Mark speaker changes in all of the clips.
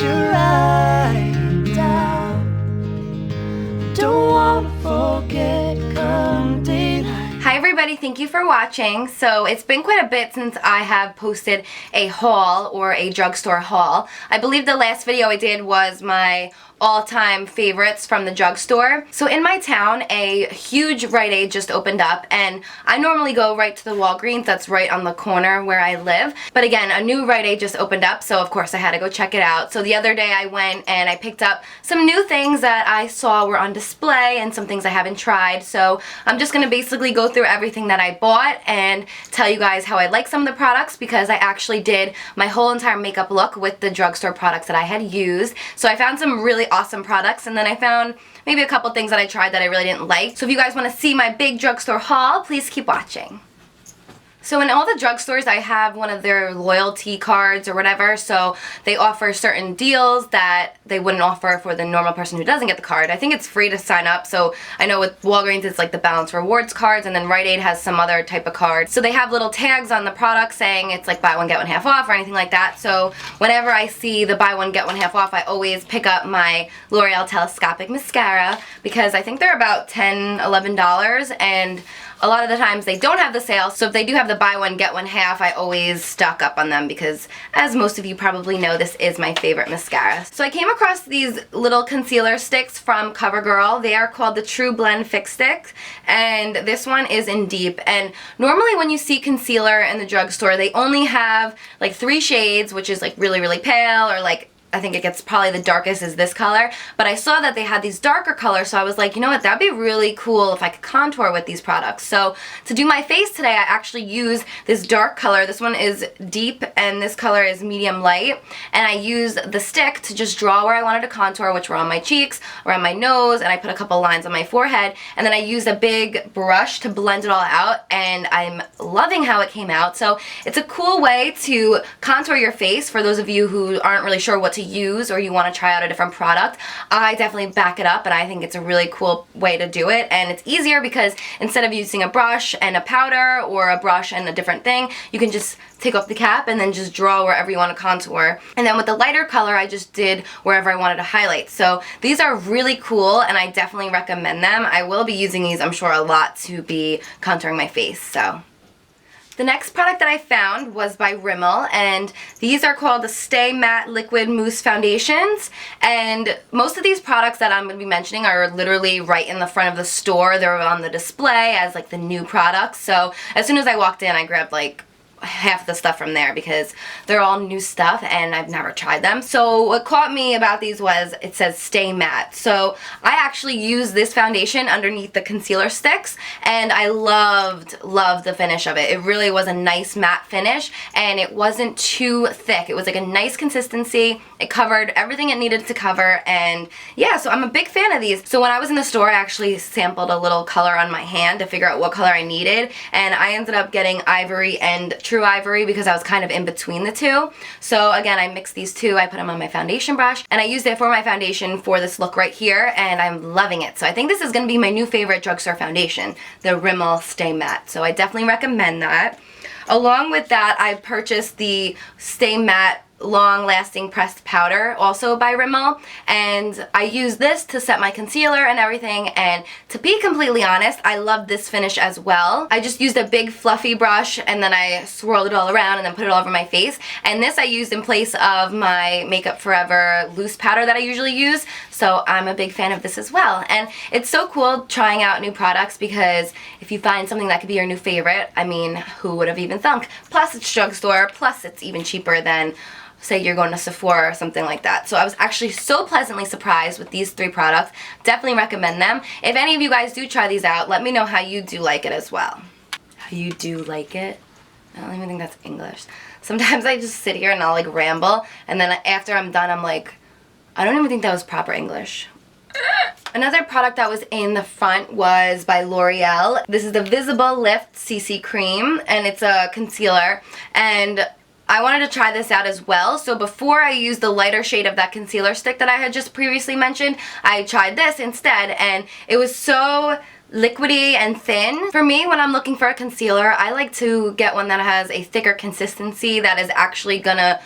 Speaker 1: you right down. Don't wanna forget come daylight.
Speaker 2: Hi everybody, thank you for watching. So it's been quite a bit since I have posted a haul or a drugstore haul. I believe the last video I did was my all-time favorites from the drugstore. So in my town, a huge Rite Aid just opened up, and I normally go right to the Walgreens that's right on the corner where I live. But again, a new Rite Aid just opened up, so of course I had to go check it out. So the other day I went and I picked up some new things that I saw were on display and some things I haven't tried. So I'm just gonna basically go through everything that I bought and tell you guys how I like some of the products, because I actually did my whole entire makeup look with the drugstore products that I had used. So I found some really awesome products, and then I found maybe a couple things that I tried that I really didn't like. So if you guys want to see my big drugstore haul, please keep watching. So in all the drugstores, I have one of their loyalty cards or whatever, so they offer certain deals that they wouldn't offer for the normal person who doesn't get the card. I think it's free to sign up, so I know with Walgreens it's like the Balance Rewards cards, and then Rite Aid has some other type of card. So they have little tags on the product saying it's like buy one get one half off or anything like that. So whenever I see the buy one get one half off, I always pick up my L'Oreal Telescopic Mascara, because I think they're about $10, $11, and a lot of the times they don't have the sale, so if they do have the buy one get one half, I always stock up on them, because as most of you probably know, this is my favorite mascara. So I came across these little concealer sticks from CoverGirl. They are called the True Blend Fix Stick, and this one is in Deep. And normally when you see concealer in the drugstore, they only have like 3 shades, which is like really, really pale, or like I think it gets probably the darkest is this color, but I saw that they had these darker colors, so I was like, you know what, that'd be really cool if I could contour with these products. So to do my face today, I actually use this dark color. This one is deep and this color is medium light, and I use the stick to just draw where I wanted to contour, which were on my cheeks, around my nose, and I put a couple lines on my forehead, and then I used a big brush to blend it all out, and I'm loving how it came out. So it's a cool way to contour your face for those of you who aren't really sure what to use or you want to try out a different product. I definitely back it up, and I think it's a really cool way to do it, and it's easier because instead of using a brush and a powder or a brush and a different thing, you can just take off the cap and then just draw wherever you want to contour. And then with the lighter color, I just did wherever I wanted to highlight. So these are really cool, and I definitely recommend them. I will be using these, I'm sure, a lot to be contouring my face. So the next product that I found was by Rimmel, and these are called the Stay Matte Liquid Mousse Foundations, and most of these products that I'm going to be mentioning are literally right in the front of the store. They're on the display as like the new products, so as soon as I walked in, I grabbed like half the stuff from there because they're all new stuff and I've never tried them. So what caught me about these was it says Stay Matte. So I actually used this foundation underneath the concealer sticks, and I loved the finish of it. It really was a nice matte finish, and it wasn't too thick. It was like a nice consistency. It covered everything it needed to cover, and yeah, so I'm a big fan of these. So when I was in the store, I actually sampled a little color on my hand to figure out what color I needed, and I ended up getting Ivory and True Ivory because I was kind of in between the two. So again, I mixed these two, I put them on my foundation brush, and I used it for my foundation for this look right here, and I'm loving it. So I think this is going to be my new favorite drugstore foundation, the Rimmel Stay Matte. So I definitely recommend that. Along with that, I purchased the Stay Matte long-lasting pressed powder, also by Rimmel, and I use this to set my concealer and everything, and to be completely honest, I love this finish as well. I just used a big fluffy brush and then I swirled it all around and then put it all over my face, and this I used in place of my Makeup Forever loose powder that I usually use, so I'm a big fan of this as well. And it's so cool trying out new products, because if you find something that could be your new favorite, I mean, who would have even thunk? Plus it's drugstore, plus it's even cheaper than say you're going to Sephora or something like that. So I was actually so pleasantly surprised with these 3 products. Definitely recommend them. If any of you guys do try these out, let me know how you do like it as well. How you do like it? I don't even think that's English. Sometimes I just sit here and I'll like ramble, and then after I'm done I'm like, I don't even think that was proper English. Another product that was in the front was by L'Oreal. This is the Visible Lift CC Cream, and it's a concealer, and I wanted to try this out as well. So before I used the lighter shade of that concealer stick that I had just previously mentioned, I tried this instead, and it was so liquidy and thin. For me, when I'm looking for a concealer, I like to get one that has a thicker consistency that is actually gonna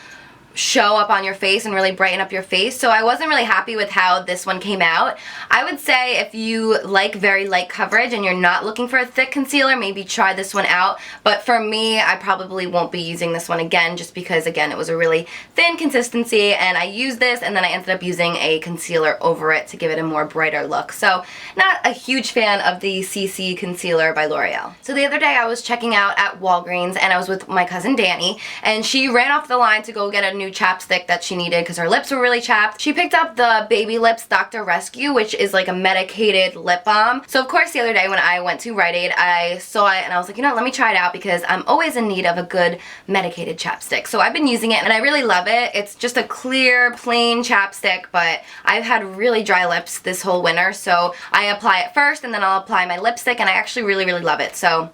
Speaker 2: show up on your face and really brighten up your face. So I wasn't really happy with how this one came out. I would say if you like very light coverage and you're not looking for a thick concealer, maybe try this one out. But for me, I probably won't be using this one again just because, again, it was a really thin consistency, and I used this and then I ended up using a concealer over it to give it a more brighter look. So not a huge fan of the CC concealer by L'Oreal. So the other day I was checking out at Walgreens and I was with my cousin Danny, and she ran off the line to go get a new chapstick that she needed because her lips were really chapped. She picked up the Baby Lips Dr. Rescue, which is like a medicated lip balm. So of course the other day when I went to Rite Aid, I saw it and I was like, you know, let me try it out because I'm always in need of a good medicated chapstick. So I've been using it and I really love it. It's just a clear, plain chapstick, but I've had really dry lips this whole winter, so I apply it first and then I'll apply my lipstick, and I actually really, really love it. So,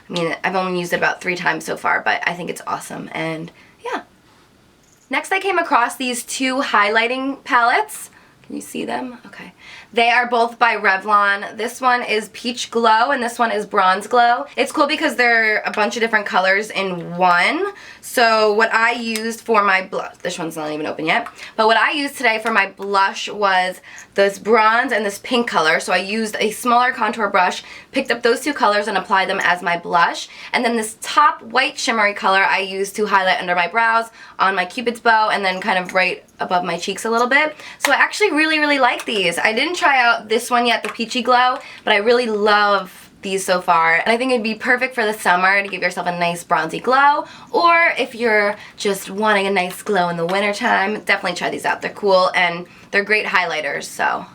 Speaker 2: I mean, I've only used it about 3 times so far, but I think it's awesome, and yeah. Next, I came across these 2 highlighting palettes. Can you see them? Okay. They are both by Revlon. This one is Peach Glow and this one is Bronze Glow. It's cool because they're a bunch of different colors in one. So what I used for my blush, this one's not even open yet, but what I used today for my blush was this bronze and this pink color. So I used a smaller contour brush, picked up those 2 colors and applied them as my blush. And then this top white shimmery color I used to highlight under my brows, on my Cupid's bow, and then kind of right above my cheeks a little bit. So I actually really, really like these. I didn't try out this one yet, the Peachy Glow, but I really love these so far, and I think it'd be perfect for the summer to give yourself a nice bronzy glow, or if you're just wanting a nice glow in the winter time, definitely try these out. They're cool and they're great highlighters. So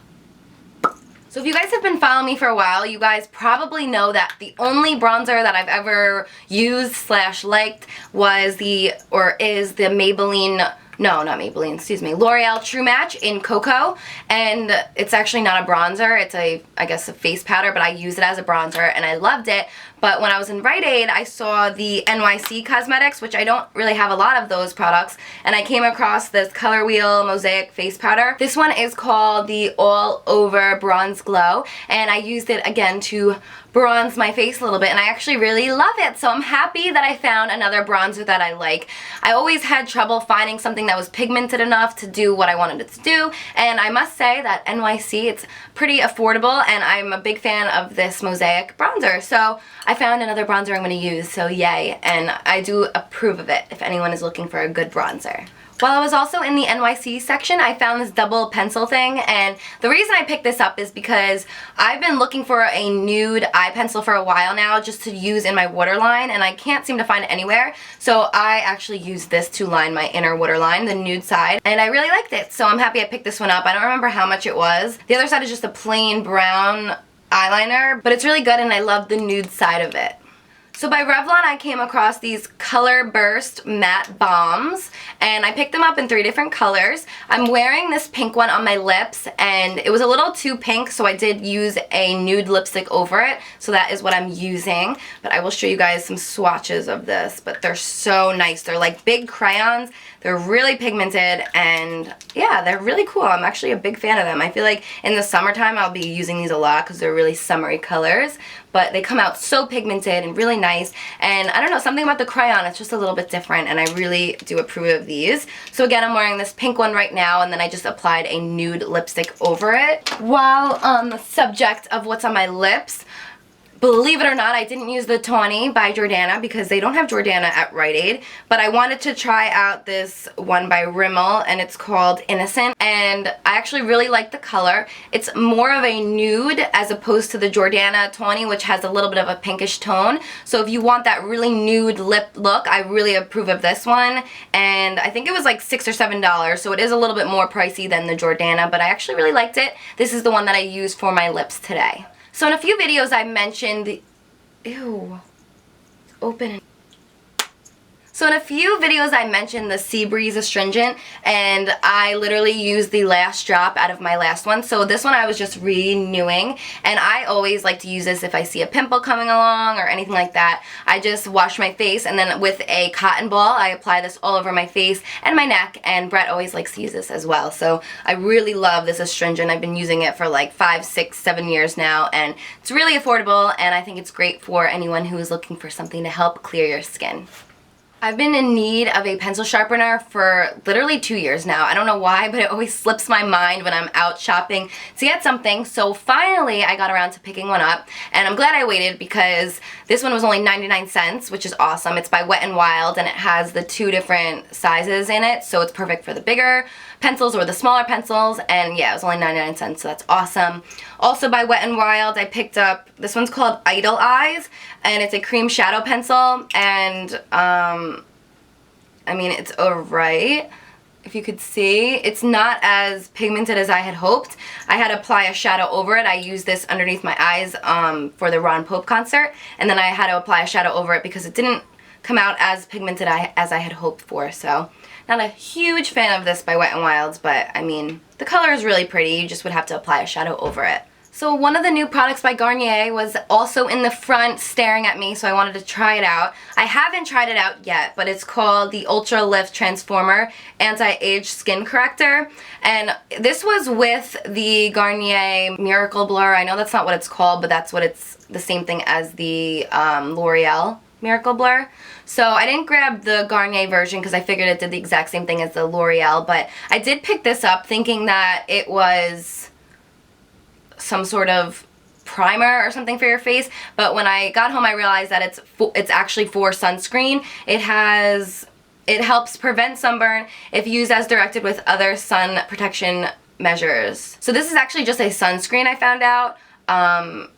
Speaker 2: if you guys have been following me for a while, you guys probably know that the only bronzer that I've ever used / liked was is the Maybelline, no, not Maybelline, excuse me, L'Oreal True Match in Cocoa, and it's actually not a bronzer, it's I guess a face powder, but I use it as a bronzer and I loved it. But when I was in Rite Aid, I saw the NYC Cosmetics, which I don't really have a lot of those products, and I came across this Color Wheel Mosaic face powder. This one is called the All Over Bronze Glow, and I used it again to bronze my face a little bit, and I actually really love it. So I'm happy that I found another bronzer that I like. I always had trouble finding something that was pigmented enough to do what I wanted it to do, and I must say that NYC, it's pretty affordable, and I'm a big fan of this Mosaic bronzer. So I found another bronzer I'm going to use, so yay, and I do approve of it if anyone is looking for a good bronzer. While I was also in the NYC section, I found this double pencil thing, and the reason I picked this up is because I've been looking for a nude eye pencil for a while now just to use in my waterline, and I can't seem to find it anywhere, so I actually used this to line my inner waterline, the nude side, and I really liked it, so I'm happy I picked this one up. I don't remember how much it was. The other side is just a plain brown eyeliner, but it's really good and I love the nude side of it. So by Revlon, I came across these Colorburst matte balms, and I picked them up in 3 different colors. I'm wearing this pink one on my lips, and it was a little too pink, so I did use a nude lipstick over it, so that is what I'm using. But I will show you guys some swatches of this, but they're so nice. They're like big crayons. They're really pigmented, and yeah, they're really cool. I'm actually a big fan of them. I feel like in the summertime I'll be using these a lot because they're really summery colors, but they come out so pigmented and really nice, and I don't know, something about the crayon, it's just a little bit different, and I really do approve of these. So again, I'm wearing this pink one right now, and then I just applied a nude lipstick over it. While on the subject of what's on my lips, believe it or not, I didn't use the Tawny by Jordana because they don't have Jordana at Rite Aid, but I wanted to try out this one by Rimmel, and it's called Innocent, and I actually really like the color. It's more of a nude as opposed to the Jordana Tawny, which has a little bit of a pinkish tone. So if you want that really nude lip look, I really approve of this one, and I think it was like $6 or $7, so it is a little bit more pricey than the Jordana, but I actually really liked it. This is the one that I used for my lips today. So in a few videos I mentioned the, ew, it's open. So in a few videos I mentioned the Sea Breeze Astringent, and I literally used the last drop out of my last one. So this one I was just renewing, and I always like to use this if I see a pimple coming along or anything like that. I just wash my face, and then with a cotton ball I apply this all over my face and my neck, and Brett always likes to use this as well. So I really love this astringent. I've been using it for like 5, 6, 7 years now, and it's really affordable, and I think it's great for anyone who is looking for something to help clear your skin. I've been in need of a pencil sharpener for literally 2 years now. I don't know why, but it always slips my mind when I'm out shopping to get something. So finally, I got around to picking one up, and I'm glad I waited because this one was only 99 cents, which is awesome. It's by Wet n Wild, and it has the 2 different sizes in it, so it's perfect for the bigger pencils or the smaller pencils, and yeah, it was only 99 cents, so that's awesome. Also by Wet n Wild, I picked up, this one's called Idle Eyes, and it's a cream shadow pencil, and I mean, it's alright. If you could see, it's not as pigmented as I had hoped. I had to apply a shadow over it. I used this underneath my eyes for the Ron Pope concert, and then I had to apply a shadow over it because it didn't come out as pigmented as I had hoped for. So, not a huge fan of this by Wet n Wild, but I mean, the color is really pretty. You just would have to apply a shadow over it. So one of the new products by Garnier was also in the front staring at me, so I wanted to try it out. I haven't tried it out yet, but it's called the Ultralift Transformer Anti-Age Skin Corrector. And this was with the Garnier Miracle Blur. I know that's not what it's called, but that's what it's the same thing as the L'Oreal Miracle Blur. So I didn't grab the Garnier version because I figured it did the exact same thing as the L'Oreal, but I did pick this up thinking that it was some sort of primer or something for your face, but when I got home I realized that it's actually for sunscreen. It helps prevent sunburn if used as directed with other sun protection measures. So this is actually just a sunscreen, I found out.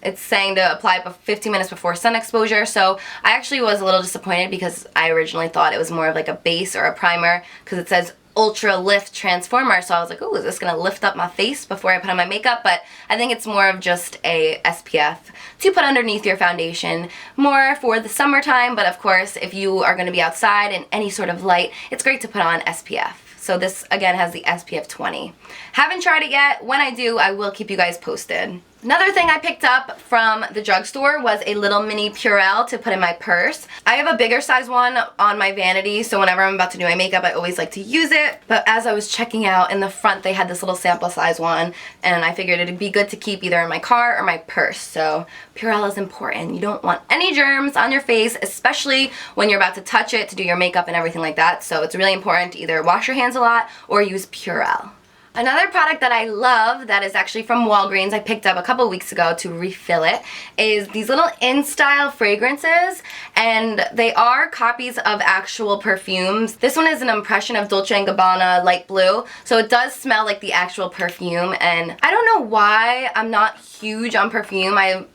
Speaker 2: It's saying to apply it 15 minutes before sun exposure, so I actually was a little disappointed because I originally thought it was more of like a base or a primer because it says Ultra Lift Transformer, so I was like, oh, is this going to lift up my face before I put on my makeup? But I think it's more of just a SPF to put underneath your foundation, more for the summertime, but of course, if you are going to be outside in any sort of light, it's great to put on SPF. So this, again, has the SPF 20. Haven't tried it yet. When I do, I will keep you guys posted. Another thing I picked up from the drugstore was a little mini Purell to put in my purse. I have a bigger size one on my vanity, so whenever I'm about to do my makeup, I always like to use it. But as I was checking out, in the front they had this little sample size one, and I figured it'd be good to keep either in my car or my purse. So Purell is important. You don't want any germs on your face, especially when you're about to touch it to do your makeup and everything like that. So it's really important to either wash your hands a lot or use Purell. Another product that I love that is actually from Walgreens, I picked up a couple weeks ago to refill it, is these little Instyle Fragrances, and they are copies of actual perfumes. This one is an impression of Dolce & Gabbana Light Blue, so it does smell like the actual perfume, and I don't know why I'm not huge on perfume. I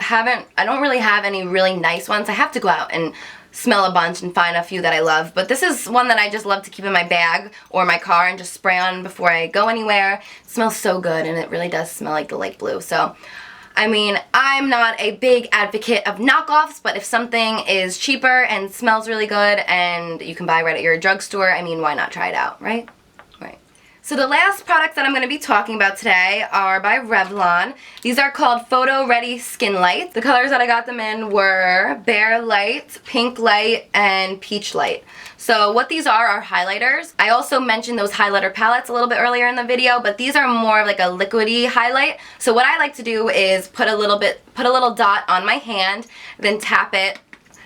Speaker 2: don't really have any really nice ones. I have to go out and smell a bunch and find a few that I love, but this is one that I just love to keep in my bag or my car and just spray on before I go anywhere. It smells so good, and it really does smell like the light blue. So I mean, I'm not a big advocate of knockoffs, but if something is cheaper and smells really good and you can buy right at your drugstore, I mean, why not try it out, right? So the last products that I'm going to be talking about today are by Revlon. These are called Photo Ready Skin Lights. The colors that I got them in were Bare Light, Pink Light, and Peach Light. So what these are highlighters. I also mentioned those highlighter palettes a little bit earlier in the video, but these are more of like a liquidy highlight. So what I like to do is put a little dot on my hand, then tap it,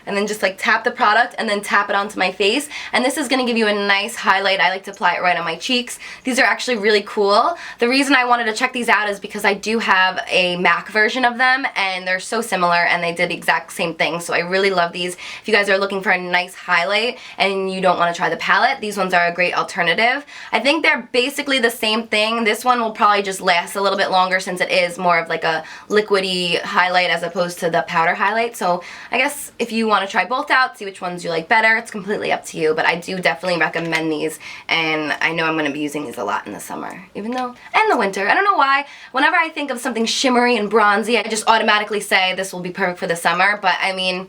Speaker 2: and then just like tap the product and then tap it onto my face, and this is going to give you a nice highlight. I like to apply it right on my cheeks. These are actually really cool. The reason I wanted to check these out is because I do have a MAC version of them, and they're so similar and they did the exact same thing, so I really love these. If you guys are looking for a nice highlight and you don't want to try the palette, these ones are a great alternative. I think they're basically the same thing. This one will probably just last a little bit longer since it is more of like a liquidy highlight as opposed to the powder highlight, so I guess if you want to try both out, see which ones you like better, it's completely up to you, but I do definitely recommend these, and I know I'm going to be using these a lot in the summer, even though, and the winter. I don't know why, whenever I think of something shimmery and bronzy, I just automatically say this will be perfect for the summer, but I mean,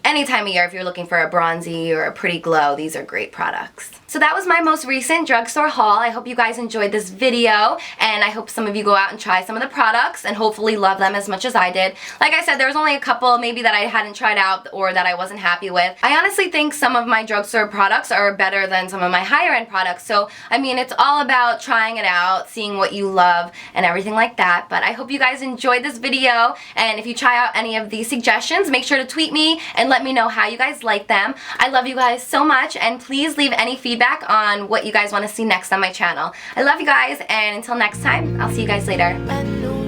Speaker 2: any time of year, if you're looking for a bronzy or a pretty glow, these are great products. So that was my most recent drugstore haul. I hope you guys enjoyed this video, and I hope some of you go out and try some of the products and hopefully love them as much as I did. Like I said, there was only a couple maybe that I hadn't tried out or that I wasn't happy with. I honestly think some of my drugstore products are better than some of my higher end products, so I mean, it's all about trying it out, seeing what you love and everything like that. But I hope you guys enjoyed this video, and if you try out any of these suggestions, make sure to tweet me and let me know how you guys like them. I love you guys so much, and please leave any feedback on what you guys want to see next on my channel. I love you guys, and until next time, I'll see you guys later.